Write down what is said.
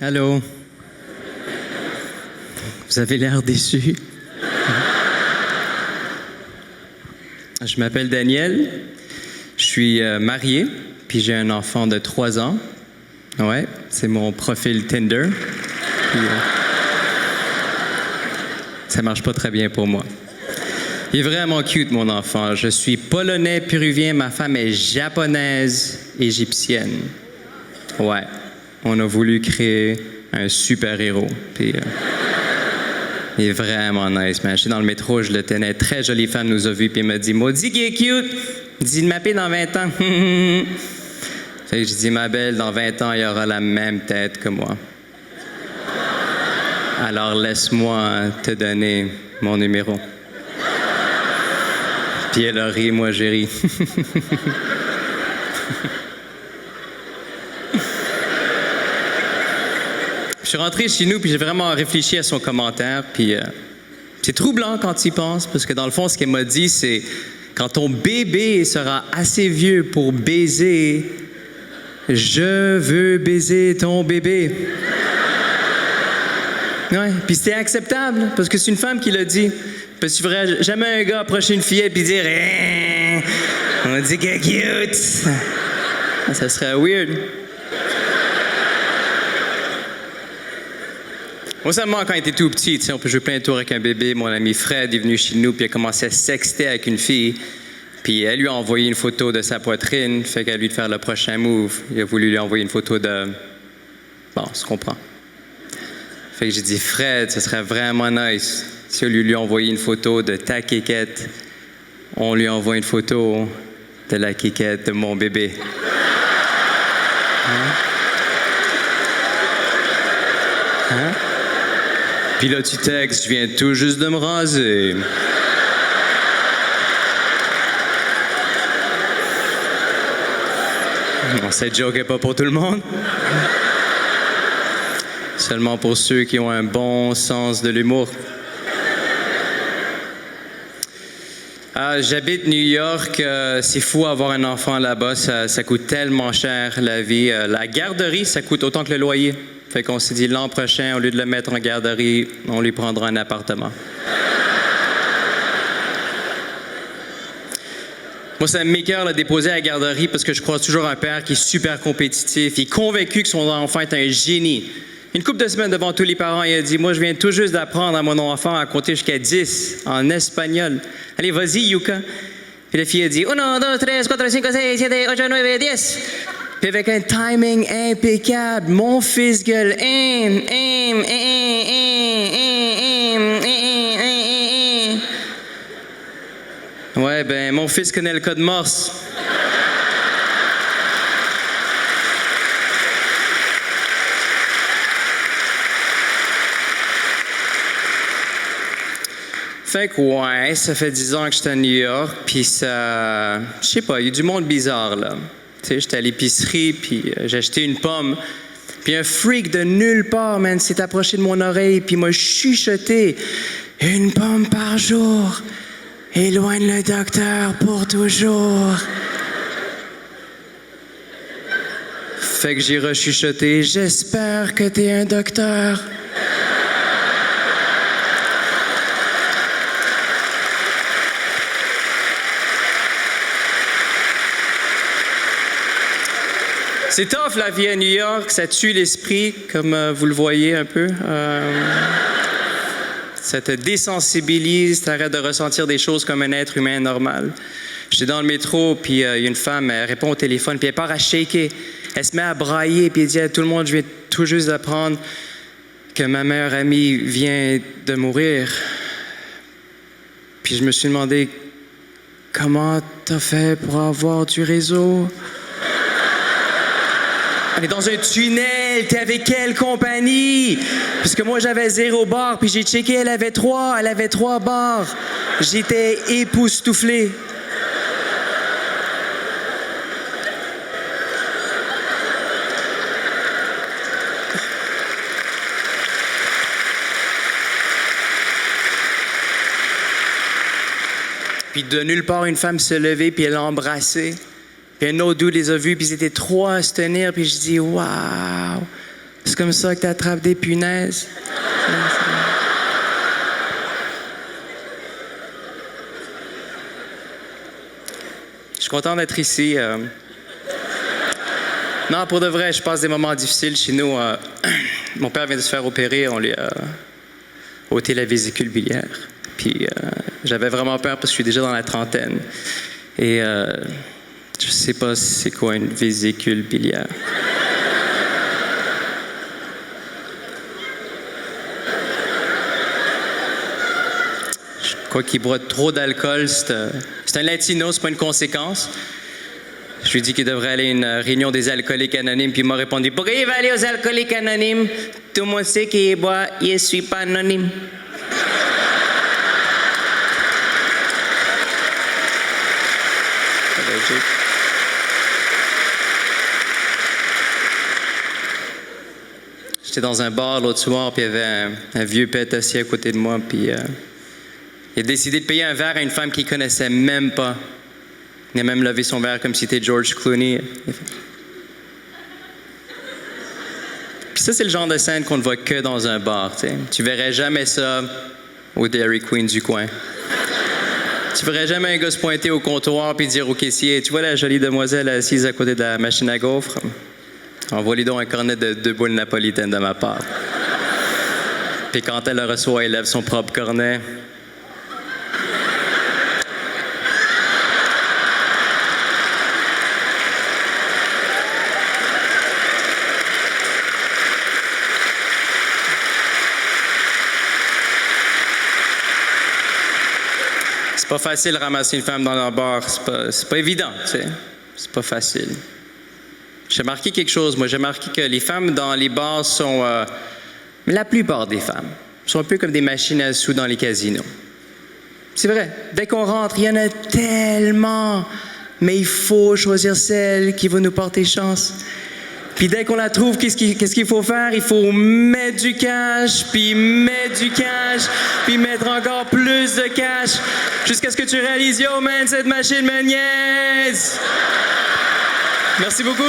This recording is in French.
Allô? Vous avez l'air déçu. Je m'appelle Daniel. Je suis marié, puis j'ai un enfant de 3 ans. Ouais, c'est mon profil Tinder. Puis, ça marche pas très bien pour moi. Il est vraiment cute, mon enfant. Je suis polonais, péruvien, ma femme est japonaise, égyptienne. Ouais, on a voulu créer un super-héros. Puis, il est vraiment nice, man. J'étais dans le métro, je le tenais. Très jolie femme nous a vus, puis il m'a dit « Maudit qui est cute! » Il dit « M'appeler dans 20 ans. » Fait que je dis « Ma belle, dans 20 ans, il aura la même tête que moi. Alors laisse-moi te donner mon numéro. » Puis elle a ri, moi j'ai ri. Je suis rentré chez nous, puis j'ai vraiment réfléchi à son commentaire, puis c'est troublant quand tu y penses, parce que dans le fond, ce qu'elle m'a dit, c'est quand ton bébé sera assez vieux pour baiser, je veux baiser ton bébé. Ouais, puis c'était acceptable, parce que c'est une femme qui l'a dit. Parce que tu ferais jamais un gars approcher une fillette puis dire on dit qu'elle est cute. Ça serait weird. Moi, ça me manque quand il était tout petit. On peut jouer plein de tours avec un bébé. Mon ami Fred est venu chez nous puis il a commencé à sexter avec une fille. Puis elle lui a envoyé une photo de sa poitrine. Fait qu'à lui de faire le prochain move. Il a voulu lui envoyer une photo de... Bon, on se comprend. Fait que j'ai dit, Fred, ce serait vraiment nice si au lieu de lui envoyer une photo de ta kékette, on lui envoie une photo de la kékette de mon bébé. Hein? Puis là, tu textes, je viens tout juste de me raser. Bon, cette joke n'est pas pour tout le monde. Seulement pour ceux qui ont un bon sens de l'humour. J'habite New York. C'est fou avoir un enfant là-bas. Ça coûte tellement cher, la vie. La garderie, ça coûte autant que le loyer. Fait qu'on s'est dit, l'an prochain, au lieu de le mettre en garderie, on lui prendra un appartement. Moi, ça m'écoeure de déposer à la garderie parce que je croise toujours un père qui est super compétitif. Il est convaincu que son enfant est un génie. Une couple de semaines devant tous les parents, il a dit « Moi, je viens tout juste d'apprendre à mon enfant à compter jusqu'à 10 en espagnol. Allez, vas-y, Yuka. » Puis la fille a dit « 1, 2, 3, 4, 5, 6, 7, 8, 9, 10. » Puis avec un timing impeccable, mon fils gueule « Ouais, ben, mon fils connaît le code Morse. Fait que ouais, ça fait 10 ans que j'étais à New York, puis ça... Je sais pas, il y a du monde bizarre, là. Tu sais, j'étais à l'épicerie, puis j'ai acheté une pomme, puis un freak de nulle part, man, s'est approché de mon oreille, puis m'a chuchoté « Une pomme par jour, éloigne le docteur pour toujours. » Fait que j'ai rechuchoté « J'espère que t'es un docteur. » C'est tough, la vie à New York. Ça tue l'esprit, comme vous le voyez un peu. Ça te désensibilise, t'arrêtes de ressentir des choses comme un être humain normal. J'étais dans le métro, puis il y a une femme, elle répond au téléphone, puis elle part à shaker. Elle se met à brailler, puis elle dit à tout le monde, je viens tout juste d'apprendre que ma meilleure amie vient de mourir. Puis je me suis demandé, comment t'as fait pour avoir du réseau? On est dans un tunnel, t'es avec quelle compagnie? Parce que moi, j'avais 0 bar, puis j'ai checké, elle avait 3 bars. J'étais époustouflé. Puis de nulle part, une femme se levait, puis elle l'a embrassé. Puis un autre dude les a vus, puis ils étaient 3 à se tenir, puis je dis « Wow! C'est comme ça que tu attrapes des punaises. Je suis content d'être ici. Non, pour de vrai, je passe des moments difficiles chez nous. Mon père vient de se faire opérer. On lui a ôté la vésicule biliaire. Puis j'avais vraiment peur parce que je suis déjà dans la trentaine. Et je sais pas c'est quoi une vésicule biliaire. Je crois qu'il boit trop d'alcool. C'est un latino, c'est pas une conséquence. Je lui ai dit qu'il devrait aller à une réunion des alcooliques anonymes, puis il m'a répondu « Pourquoi il va aller aux alcooliques anonymes? Tout le monde sait qu'il boit, il ne suis pas anonyme. » J'étais dans un bar l'autre soir, puis il y avait un vieux pète assis à côté de moi, puis il a décidé de payer un verre à une femme qu'il ne connaissait même pas. Il a même levé son verre comme si c'était George Clooney. Puis ça, c'est le genre de scène qu'on ne voit que dans un bar. T'sais. Tu verrais jamais ça au Dairy Queen du coin. Tu verrais jamais un gars se pointer au comptoir puis dire au caissier « Tu vois la jolie demoiselle assise à côté de la machine à gaufres? Envoie-lui donc un cornet de 2 boules napolitaines de ma part. » Puis quand elle le reçoit, elle lève son propre cornet. C'est pas facile de ramasser une femme dans un bar. C'est pas évident, tu sais. C'est pas facile. J'ai remarqué quelque chose, moi. J'ai remarqué que les femmes dans les bars sont... la plupart des femmes sont un peu comme des machines à sous dans les casinos. C'est vrai. Dès qu'on rentre, il y en a tellement. Mais il faut choisir celle qui va nous porter chance. Puis dès qu'on la trouve, qu'est-ce qu'il faut faire? Il faut mettre du cash, puis mettre du cash, puis mettre encore plus de cash, jusqu'à ce que tu réalises, yo man, cette machine me niaise! Merci beaucoup!